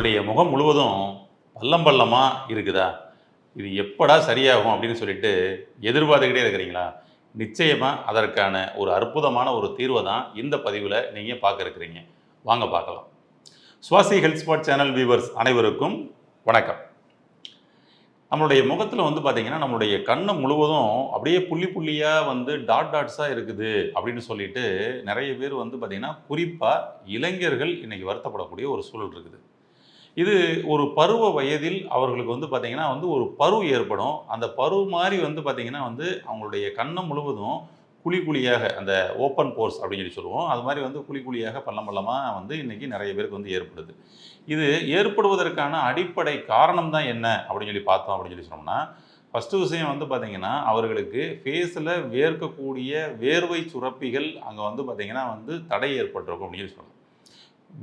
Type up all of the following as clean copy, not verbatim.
உங்களுடைய முகம் முழுவதும் பள்ளம் பள்ளமா இருக்குதா? இது எப்படா சரியாகும் அப்படின்னு சொல்லிட்டு எதிர்பார்த்துக்கிட்டே இருக்கிறீங்களா? நிச்சயமா அதற்கான ஒரு அற்புதமான ஒரு தீர்வ தான் இந்த பதிவுல நீங்க பார்க்க இருக்கிறீங்க. வாங்க பார்க்கலாம். சுவாசி ஹெல்த் ஸ்பாட் சேனல் வியூவர்ஸ் அனைவருக்கும் வணக்கம். நம்மளுடைய முகத்துல பார்த்தீங்கன்னா, நம்மளுடைய கண்ணு முழுவதும் அப்படியே புள்ளி புள்ளியா டாட்ஸா இருக்குது அப்படின்னு சொல்லிட்டு நெறைய பேர் பார்த்தீங்கன்னா, குறிப்பா இளைஞர்கள் இன்னைக்கு வருத்தப்படக்கூடிய ஒரு சூழல் இருக்குது. இது ஒரு பருவ வயதில் அவர்களுக்கு பார்த்தீங்கன்னா, ஒரு பரு ஏற்படும். அந்த பரு மாரி பார்த்தீங்கன்னா, அவங்களுடைய கன்னம் முழுவதும் குழி குழியாக அந்த ஓப்பன் போர்ஸ் அப்படின்னு சொல்லுவோம். அது மாரி குழி குழியாக பள்ளம் பள்ளமா இன்னைக்கு நெறைய பேருக்கு ஏற்படுது. இது ஏற்படுவதற்கான அடிப்படை காரணம் தான் என்ன அப்படின்னு பார்த்தோம் அப்படின்னு சொன்னோம்னா, ஃபர்ஸ்ட்டு விஷயம் பார்த்தீங்கன்னா, அவர்களுக்கு ஃபேஸில வேர்க்கக்கூடிய வேர்வை சுரப்பிகள் அங்க பார்த்தீங்கன்னா தடை ஏற்பட்டிருக்கும் அப்படின்னு சொல்லலாம்.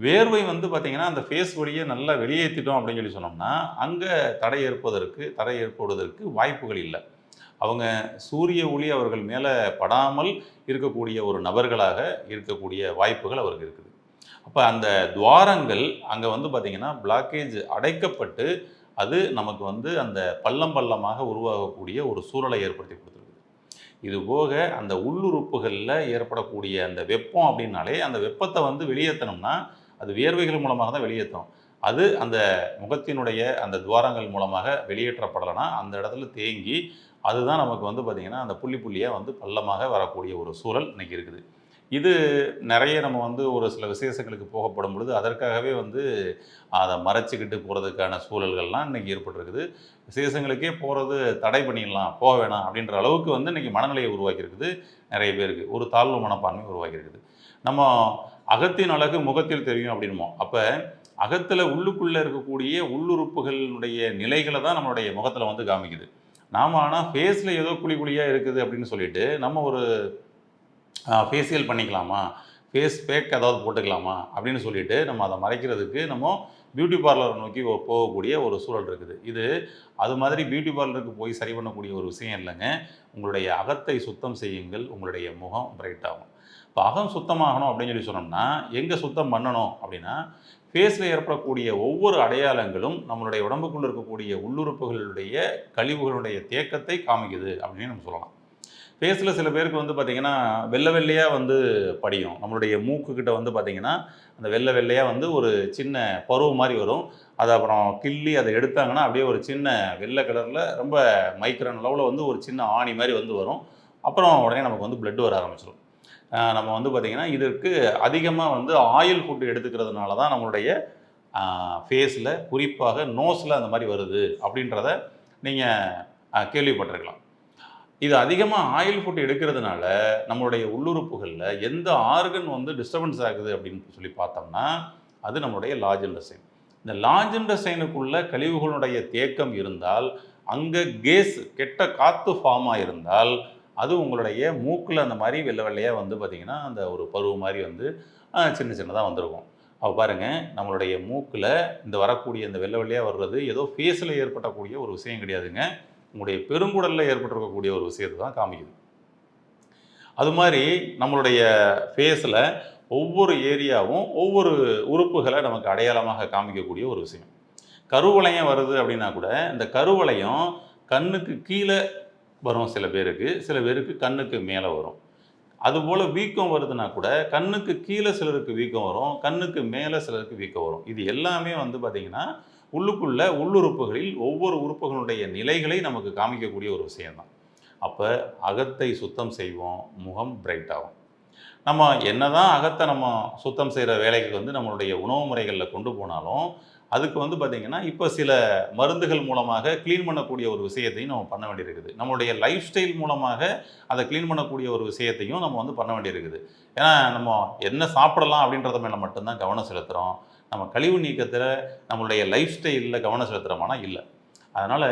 வேர்வை பார்த்தீங்கன்னா, அந்த ஃபேஸ் வழியே நல்லா வெளியேத்திட்டோம் அப்படின்னு சொன்னோம்னா, அங்க தடை ஏற்படுவதற்கு வாய்ப்புகள் இல்ல. அவங்க சூரிய ஒளி அவர்கள் மேல படாமல் இருக்கக்கூடிய ஒரு நபர்களாக இருக்கக்கூடிய வாய்ப்புகள் அவருக்கு இருக்குது. அப்ப அந்த துவாரங்கள் அங்க பார்த்தீங்கன்னா, பிளாக்கேஜ் அடைக்கப்பட்டு, அது நமக்கு அந்த பள்ளம் பள்ளமாக உருவாகக்கூடிய ஒரு சூழலை ஏற்படுத்தி கொடுத்துருக்குது. இது போக அந்த உள்ளுறுப்புகள்ல ஏற்படக்கூடிய அந்த வெப்பம் அப்படின்னாலே, அந்த வெப்பத்த வெளியேத்தணும்னா, அது வியர்வைகள் மூலமாக தான் வெளியேத்தும். அது அந்த முகத்தினுடைய அந்த துவாரங்கள் மூலமாக வெளியேற்றப்படலைன்னா, அந்த இடத்துல தேங்கி, அதுதான் நமக்கு பார்த்தீங்கன்னா, அந்த புள்ளி புள்ளியா பள்ளமாக வரக்கூடிய ஒரு சூழல் இன்னைக்கு இருக்குது. இது நெறைய நம்ம ஒரு சில விசேஷங்களுக்கு போகப்படும் பொழுது, அதற்காகவே அத மறைச்சுக்கிட்டு போறதுக்கான சூழல்கள்லாம் இன்னைக்கு ஏற்பட்டிருக்குது. விசேஷங்களுக்கே போறது தடை பண்ணிடலாம், போக வேணாம் அப்படின்ற அளவுக்கு இன்னைக்கு மனநிலையை உருவாக்கியிருக்குது நெறைய பேருக்கு. ஒரு தாழ்வு மனப்பான்மை உருவாக்கியிருக்குது. நம்ம அகத்தின் அழகு முகத்தில் தெரியும் அப்படின்போம். அப்ப அகத்துல உள்ளுக்குள்ள இருக்கக்கூடிய உள்ளுறுப்புகளுடைய நிலைகள தான் நம்மளுடைய முகத்துல காமிக்குது. நாம ஆனா ஃபேஸ்ல ஏதோ குழி குழியா இருக்குது அப்படின்னு சொல்லிட்டு, நம்ம ஒரு ஃபேஷியல் பண்ணிக்கலாமா? ஃபேஸ் பேக் ஏதாவது போட்டுக்கலாமா? அப்படின்னு சொல்லிட்டு நம்ம அத மறைக்கிறதுக்கு நம்ம பியூட்டி பார்லர் நோக்கி போகக்கூடிய ஒரு சூழல் இருக்குது. இது அது மாதிரி பியூட்டி பார்லருக்கு போய் சரி பண்ணக்கூடிய ஒரு விஷயம் இல்லங்க. உங்களுடைய அகத்தை சுத்தம் செய்யுங்கள். உங்களுடைய முகம் பிரைட் ஆகும். இப்ப அகம் சுத்தமாகணும் அப்படின்னு சொன்னோம்னா, எங்க சுத்தம் பண்ணணும் அப்படின்னா, ஃபேஸ்ல ஏற்படக்கூடிய ஒவ்வொரு அடையாளங்களும் நம்மளுடைய உடம்புக்குள்ள இருக்கக்கூடிய உள்ளுறுப்புகளுடைய கழிவுகளுடைய தேக்கத்தை காமிக்குது அப்படின்னு நம்ம சொல்லலாம். ஃபேஸில சில பேருக்கு பார்த்தீங்கன்னா, வெள்ள வெள்ளையா படியும். நம்மளுடைய மூக்குக்கிட்ட பார்த்தீங்கன்னா, அந்த வெள்ள வெள்ளையா ஒரு சின்ன பருவ மாரி வரும். அத அப்புறம் கிள்ளி அத எடுத்தாங்கன்னா, அப்படியே ஒரு சின்ன வெள்ள கலர்ல ரொம்ப மைக்ரான் அளவுல ஒரு சின்ன ஆணி மாரி வரும். அப்புறம் உடனே நமக்கு பிளட் வர ஆரம்பிச்சுரும். நம்ம பார்த்தீங்கன்னா, இதற்கு அதிகமா ஆயில் ஃபுட் எடுத்துக்கிறதுனால தான் நம்மளுடைய ஃபேஸில குறிப்பாக நோஸ்ல அந்த மாரி வருது அப்படின்றத நீங்க கேள்விப்பட்டிருக்கலாம். இது அதிகமா ஆயில் ஃபுட் எடுக்கிறதுனால, நம்மளுடைய உள்ளுறுப்புகள்ல எந்த ஆர்கன் டிஸ்டர்பன்ஸ் ஆகுது அப்படின்னு சொல்லி பார்த்தோம்னா, அது நம்மளுடைய லார்ஜ் இன்டெஸ்டைன். இந்த லார்ஜ் இன்டெஸ்டைனுக்குள்ள கழிவுகளுடைய தேக்கம் இருந்தால், அங்க கேஸ் கெட்ட காத்து ஃபார்ம் ஆயிருந்தால், அது உங்களுடைய மூக்குல அந்த மாரி வெள்ள வெள்ளையா பார்த்தீங்கன்னா, அந்த ஒரு பருவ மாரி சின்ன சின்னதா வந்திருக்கும். அப்ப பாருங்க, நம்மளுடைய மூக்குல இந்த வரக்கூடிய இந்த வெள்ள வெள்ளையா வர்றது ஏதோ ஃபேஸ்ல ஏற்படக்கூடிய ஒரு விஷயம் கிடையாதுங்க. உங்களுடைய பெருங்குடல்ல ஏற்பட்டிருக்கக்கூடிய ஒரு விஷயத்தை தான் காமிக்குது. அது மாதிரி நம்மளுடைய ஃபேஸில் ஒவ்வொரு ஏரியாவும் ஒவ்வொரு உறுப்புகளை நமக்கு அடையாளமாக காமிக்கக்கூடிய ஒரு விஷயம். கருவளையம் வருது அப்படின்னா கூட, இந்த கருவளையம் கண்ணுக்கு கீழே வரும் சில பேருக்கு, சில பேருக்கு கண்ணுக்கு மேலே வரும். அதுபோல் வீக்கம் வருதுன்னா கூட, கண்ணுக்கு கீழே சிலருக்கு வீக்கம் வரும், கண்ணுக்கு மேலே சிலருக்கு வீக்கம் வரும். இது எல்லாமே பார்த்தீங்கன்னா, உள்ளுக்குள்ள உள்ளுறுப்புகளில் ஒவ்வொரு உறுப்புகளுடைய நிலைகளை நமக்கு காமிக்கக்கூடிய ஒரு விஷயம்தான். அப்போ அகத்தை சுத்தம் செய்வோம், முகம் பிரைட் ஆகும். நம்ம என்னதான் அகத்தை நம்ம சுத்தம் செய்கிற வேலைக்கு நம்மளுடைய உணவு முறைகளில் கொண்டு போனாலும், அதுக்கு பார்த்தீங்கன்னா, இப்போ சில மருந்துகள் மூலமாக க்ளீன் பண்ணக்கூடிய ஒரு விஷயத்தையும் நம்ம பண்ண வேண்டியிருக்குது. நம்மளுடைய லைஃப் ஸ்டைல் மூலமாக அதை க்ளீன் பண்ணக்கூடிய ஒரு விஷயத்தையும் நம்ம பண்ண வேண்டியிருக்குது. ஏன்னா நம்ம என்ன சாப்பிடலாம் அப்படின்றத மேலே மட்டும்தான் கவனம் செலுத்துகிறோம். நம்ம கழிவு நீக்கத்தில் நம்மளுடைய லைஃப் ஸ்டைலில் கவனம் செலுத்துகிறோமானா இல்லை. அதனால்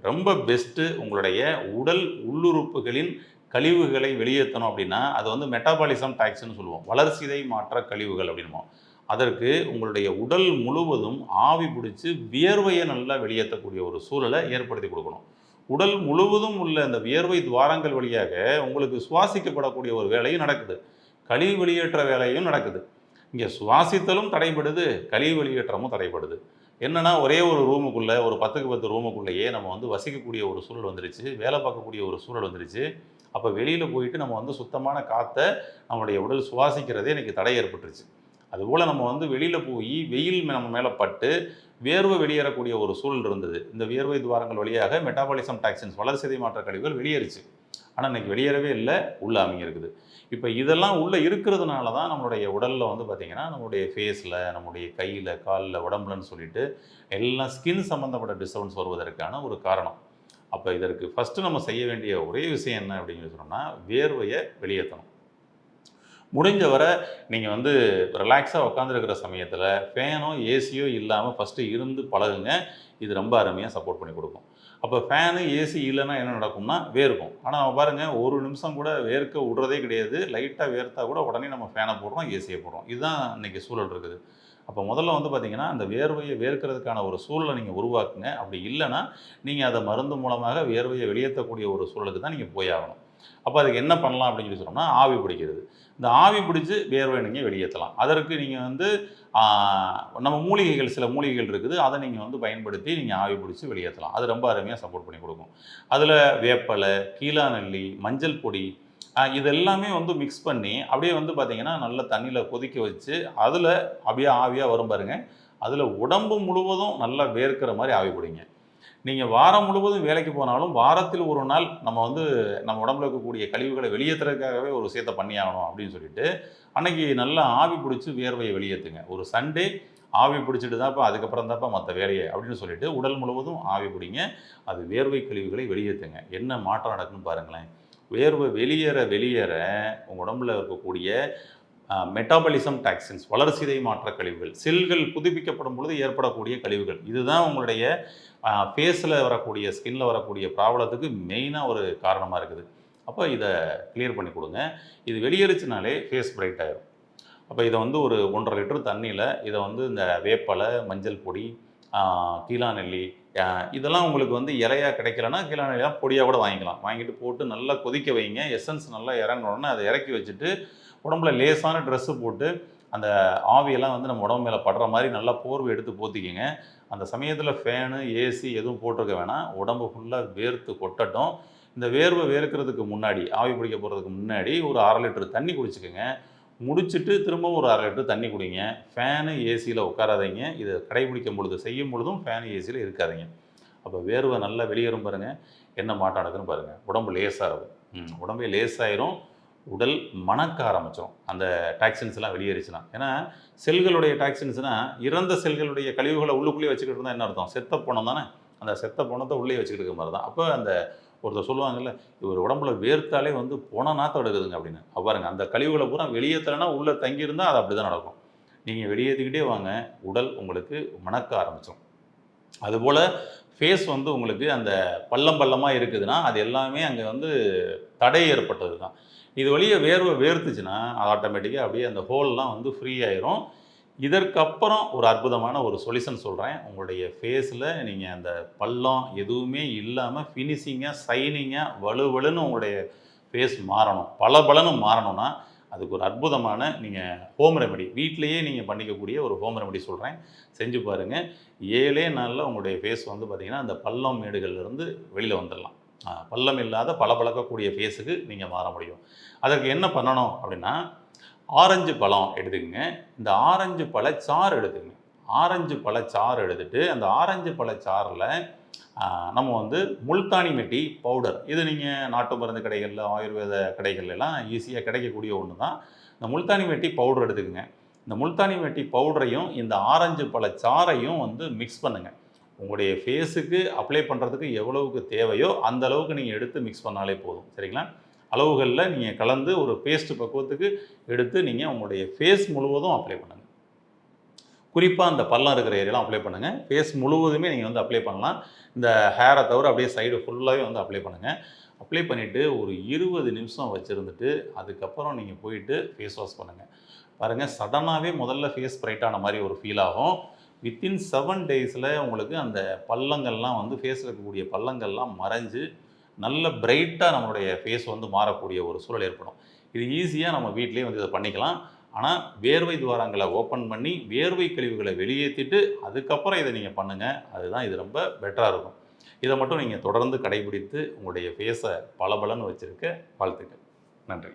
ரொம்ப பெஸ்ட்டு உங்களுடைய உடல் உள்ளுறுப்புகளின் கழிவுகளை வெளியேற்றணும் அப்படின்னா, அது மெட்டாபாலிசம் டாக்ஸ்ன்னு சொல்லுவோம். வளர்சிதை மாற்ற கழிவுகள் அப்படின்போம். அதற்கு உங்களுடைய உடல் முழுவதும் ஆவி பிடிச்சு வியர்வையை நல்லா வெளியேற்றக்கூடிய ஒரு சூழலை ஏற்படுத்தி கொடுக்கணும். உடல் முழுவதும் உள்ள அந்த வியர்வை துவாரங்கள் வழியாக உங்களுக்கு சுவாசிக்கப்படக்கூடிய ஒரு வேலையும் நடக்குது. கழிவு வெளியேற்ற வேலையும் நடக்குது. இங்கே சுவாசித்தலும் தடைபடுது, கழிவு வெளியேற்றமும் தடைபடுது. என்னன்னா, ஒரே ஒரு ரூமுக்குள்ள, ஒரு 10க்கு 10 ரூமுக்குள்ளேயே நம்ம வந்து வசிக்கக்கூடிய ஒரு சூழல் வந்துருச்சு. வேலை பார்க்கக்கூடிய ஒரு சூழல் வந்துருச்சு. அப்ப வெளியில போயிட்டு நம்ம வந்து சுத்தமான காத்த நம்முடைய உடல் சுவாசிக்கிறதே இன்னைக்கு தடை ஏற்பட்டுருச்சு. அதுபோல நம்ம வந்து வெளியில போயி, வெயில் நம்ம மேல பட்டு, வேர்வை வெளியேறக்கூடிய ஒரு சூழல் இருந்தது. இந்த வியர்வை துவாரங்கள் வழியாக மெட்டாபாலிசம் டாக்சின்ஸ் வளர்சிதை மாற்ற கழிவுகள் வெளியேறுச்சு. ஆனா இன்னைக்கு வெளியேறவே இல்ல, உள்ள அமுங்கியிருக்குது. இப்ப இதெல்லாம் உள்ள இருக்கிறதுனால தான் நம்மளுடைய உடல்ல வந்து பார்த்தீங்கன்னா, நம்முடைய ஃபேஸ்ல, நம்முடைய கையில, கால்ல, உடம்புலன்னு சொல்லிட்டு எல்லாம் ஸ்கின் சம்மந்தப்பட்ட டிஸ்டர்பன்ஸ் வருவதற்கான ஒரு காரணம். அப்ப இதற்கு ஃபர்ஸ்ட்டு நம்ம செய்ய வேண்டிய ஒரே விஷயம் என்ன அப்படின்னு சொன்னோம்னா, வேர்வைய வெளியேத்தணும். முடிஞ்ச வரை நீங்க வந்து ரிலாக்ஸா உட்காந்துருக்கிற சமயத்தில ஃபேனோ, ஏசியோ இல்லாம ஃபர்ஸ்ட்டு இருந்து பழகுங்க. இது ரொம்ப அருமையா சப்போர்ட் பண்ணி குடுக்கும். அப்ப ஃபேனு, ஏசி இல்லன்னா என்ன நடக்கும்னா வேர்க்கும். ஆனா பாருங்க, ஒரு நிமிஷம் கூட வேர்க்க விடுறதே கிடையாது. லைட்டா வேர்த்தா கூட உடனே நம்ம ஃபேன போடுறோம், ஏசிய போடுறோம். இதுதான் இன்னைக்கு சூழல் இருக்குது. அப்ப முதல்ல வந்து பார்த்தீங்கன்னா, அந்த வேர்வைய வேர்க்கிறதுக்கான ஒரு சூழல நீங்க உருவாக்குங்க. அப்படி இல்லன்னா, நீங்க அத மருந்து மூலமாக வேர்வைய வெளியேத்தக்கூடிய ஒரு சூழலுக்கு தான் நீங்க போய் ஆகணும். அப்ப அதுக்கு என்ன பண்ணலாம் அப்படின்னு சொல்லி சொன்னோம்னா, ஆவி பிடிக்கிறது. இந்த ஆவி பிடிச்சு வேர்வை நீங்க வெளியேத்தலாம். அதற்கு நீங்க வந்து ஆ நம்ம மூலிகைகள் சில மூலிகைகள் இருக்குது. அத நீங்க வந்து பயன்படுத்தி நீங்க ஆவி பிடிச்சு வெளியேத்தலாம். அது ரொம்ப அருமையா சப்போர்ட் பண்ணி குடுக்கும். அதுல வேப்பல, கீழாநெல்லி, மஞ்சள் பொடி இது எல்லாமே வந்து மிக்ஸ் பண்ணி, அப்படியே வந்து பார்த்தீங்கன்னா, நல்ல தண்ணீல கொதிக்க வச்சு, அதுல அப்படியே ஆவியா வரும் பாருங்க. அதுல உடம்பு முழுவதும் நல்லா வேர்க்கிற மாரி ஆவி பிடிங்க. நீங்க வாரம் முழுவதும் வேலைக்கு போனாலும், வாரத்தில் 1 நாள் நம்ம வந்து நம்ம உடம்புல இருக்கக்கூடிய கழிவுகள வெளியேத்துறதுக்காகவே ஒரு விஷயத்த பண்ணியாகணும் அப்படின்னு சொல்லிட்டு, அன்னைக்கு நல்லா ஆவி பிடிச்சு வேர்வைய வெளியேத்துங்க. ஒரு சண்டே ஆவி பிடிச்சிட்டு தான்ப்பா அதுக்கப்புறம் தான்ப்பா மத்த வேலையே அப்படின்னு சொல்லிட்டு, உடல் முழுவதும் ஆவி பிடிங்க. அது வேர்வை கழிவுகளை வெளியேத்துங்க. என்ன மாற்றம் நடக்குன்னு பாருங்களேன். வேர்வை வெளியேற வெளியேற உங்க உடம்புல இருக்கக்கூடிய மெட்டாபாலிசம் டாக்சின்ஸ் வளர்சிதை மாற்ற கழிவுகள், செல்கள் புதுப்பிக்கப்படும் பொழுது ஏற்படக்கூடிய கழிவுகள். இதுதான் உங்களுடைய ஃபேஸில் வரக்கூடிய, ஸ்கின்ல வரக்கூடிய ப்ராப்ளத்துக்கு மெயினாக ஒரு காரணமாக இருக்குது. அப்போ இதை கிளியர் பண்ணி கொடுங்க. இது வெளியேறுச்சுனாலே ஃபேஸ் பிரைட் ஆயிரும். அப்போ இதை வந்து ஒரு 1.5 லிட்டர் தண்ணியில் இதை வந்து இந்த வேப்பலை, மஞ்சள் பொடி, கீழாநெல்லி, இதெல்லாம் உங்களுக்கு வந்து இலையா கிடைக்கலன்னா கீழாநெல்லியாக பொடியாக கூட வாங்கிக்கலாம். வாங்கிட்டு போட்டு நல்லா கொதிக்க வைங்க. எசன்ஸ் நல்லா இறங்கின உடனே அதை இறக்கி வச்சுட்டு உடம்புல லேசான ட்ரெஸ்ஸு போட்டு அந்த ஆவியெல்லாம் வந்து நம்ம உடம்பு மேலே படுற மாதிரி நல்லா போர்வை எடுத்து போத்திக்கங்க. அந்த சமயத்தில் ஃபேனு, ஏசி எதுவும் போட்டிருக்க வேணாம். உடம்பு ஃபுல்லாக வேர்த்து கொட்டட்டும். இந்த வேர்வை வேர்க்கிறதுக்கு முன்னாடி, ஆவி பிடிக்க போகிறதுக்கு முன்னாடி ஒரு 1/2 லிட்டர் தண்ணி குடிச்சுக்கங்க. முடிச்சுட்டு திரும்பவும் ஒரு 1/2 லிட்டர் தண்ணி குடிங்க. ஃபேனு, ஏசியில் உட்காராதீங்க. இதை கடைபிடிக்கும் பொழுது, செய்யும் பொழுதும் ஃபேனு, ஏசியில் இருக்காதீங்க. அப்போ வேர்வை நல்லா வெளியேறும் பாருங்க. என்ன மாற்றம் நடக்குதுன்னு பாருங்க. உடம்பு லேசாகும். உடம்பே லேசாயிரும். உடல் மணக்க ஆரம்பிச்சிடும். அந்த டாக்சின்ஸ்லாம் வெளியேறிச்சுன்னா. ஏன்னா செல்களுடைய டாக்சின்ஸ்னா, இறந்த செல்களுடைய கழிவுகளை உள்ளுக்குள்ளேயே வச்சுக்கிட்டு இருந்தா என்ன அர்த்தம்? செத்த பொணம் தானே. அந்த செத்த பொணத்த உள்ளேயே வச்சுக்கிட்டு இருக்க மாதிரி தான். அப்போ அந்த ஒருத்தர் சொல்லுவாங்கல்ல, இவர் உடம்புல வேர்த்தாலே வந்து பொண நாத்தம் எடுக்குதுங்க அப்படின்னு. பாருங்க, அந்த கழிவுகளை பூரா வெளியேற்றலைன்னா உள்ளே தங்கியிருந்தால் அது அப்படி தான் நடக்கும். நீங்கள் வெளியேற்றிக்கிட்டே வாங்க, உடல் உங்களுக்கு மணக்க ஆரம்பிச்சிடும். அதுபோல் ஃபேஸ் வந்து உங்களுக்கு அந்த பள்ளம் பள்ளமாக இருக்குதுன்னா, அது எல்லாமே அங்கே வந்து தடை ஏற்பட்டது தான். இது வழியா வேர்வை வேர்த்துச்சுன்னா, அது ஆட்டோமேட்டிக்காக அப்படியே அந்த ஹோல்லாம் வந்து ஃப்ரீ ஆயிரும். இதற்கப்புறம் ஒரு அற்புதமான ஒரு சொல்யூஷன் சொல்கிறேன். உங்களுடைய ஃபேஸில் நீங்கள் அந்த பள்ளம் எதுவுமே இல்லாமல் ஃபினிஷிங்காக, ஷைனிங்காக, வழுவழுன்னு உங்களுடைய ஃபேஸ் மாறணும். பளபளன்னு மாறணும்னா, அதுக்கு ஒரு அற்புதமான நீங்கள் ஹோம் ரெமெடி, வீட்டிலேயே நீங்கள் பண்ணிக்கக்கூடிய ஒரு ஹோம் ரெமெடி சொல்கிறேன். செஞ்சு பாருங்கள். 7 நாளில் உங்களுடைய ஃபேஸ் வந்து பார்த்திங்கன்னா, அந்த பள்ளம் மேடுகள்லேருந்து வெளியில் வந்துடலாம். பள்ளம் இல்லாத பளபளக்கக்கூடிய ஃபேஸுக்கு நீங்கள் மாற முடியும். அதற்கு என்ன பண்ணணும் அப்படின்னா, ஆரஞ்சு பழம் எடுத்துக்கங்க. இந்த ஆரஞ்சு பழச்சாறு எடுத்துக்கங்க. ஆரஞ்சு பழச்சாறு எடுத்துட்டு, அந்த ஆரஞ்சு பழச்சாறில் நம்ம வந்து முல்தானி மெட்டி பவுடர், இது நீங்கள் நாட்டு மருந்து கடைகளில், ஆயுர்வேத கடைகள்லாம் ஈஸியாக கிடைக்கக்கூடிய ஒன்று தான். இந்த முல்தானி மெட்டி பவுடர் எடுத்துக்கங்க. இந்த முல்தானி மெட்டி பவுடரையும் இந்த ஆரஞ்சு பழச்சாறையும் வந்து மிக்ஸ் பண்ணுங்கள். உங்களுடைய ஃபேஸுக்கு அப்ளை பண்ணுறதுக்கு எவ்வளவுக்கு தேவையோ அந்த அளவுக்கு நீங்கள் எடுத்து மிக்ஸ் பண்ணாலே போதும். சரிங்களா? அளவுகளில் நீங்கள் கலந்து ஒரு பேஸ்ட் பக்குவத்துக்கு எடுத்து நீங்கள் உங்களுடைய ஃபேஸ் முழுவதும் அப்ளை பண்ணுங்கள். குறிப்பாக அந்த பள்ளம் இருக்கிற ஏரியாலாம் அப்ளை பண்ணுங்கள். ஃபேஸ் முழுவதுமே நீங்கள் வந்து அப்ளை பண்ணலாம். இந்த ஹேரை தவிர அப்படியே சைடு ஃபுல்லாகவே வந்து அப்ளை பண்ணுங்கள். அப்ளை பண்ணிவிட்டு ஒரு 20 நிமிஷம் வச்சுருந்துட்டு அதுக்கப்புறம் நீங்கள் போயிட்டு ஃபேஸ் வாஷ் பண்ணுங்கள். பாருங்கள், சடனாகவே முதல்ல ஃபேஸ் பிரைட்டான மாதிரி ஒரு ஃபீல் ஆகும். வித்தின் 7 டேஸில் உங்களுக்கு அந்த பள்ளங்கள்லாம் வந்து ஃபேஸில் இருக்கக்கூடிய பள்ளங்கள்லாம் மறைஞ்சு நல்ல பிரைட்டாக நம்மளுடைய ஃபேஸ் வந்து மாறக்கூடிய ஒரு சூழல் ஏற்படும். இது ஈஸியாக நம்ம வீட்டிலேயே வந்து இதை பண்ணிக்கலாம். ஆனால் வேர்வை துவாரங்களை ஓப்பன் பண்ணி வேர்வை கழிவுகளை வெளியேற்றிட்டு அதுக்கப்புறம் இதை நீங்கள் பண்ணுங்கள். அதுதான் இது ரொம்ப பெட்டராக இருக்கும். இதை மட்டும் நீங்கள் தொடர்ந்து கடைபிடித்து உங்களுடைய ஃபேஸை பளபளன்னு வச்சுருக்க வாழ்த்துக்கள். நன்றி.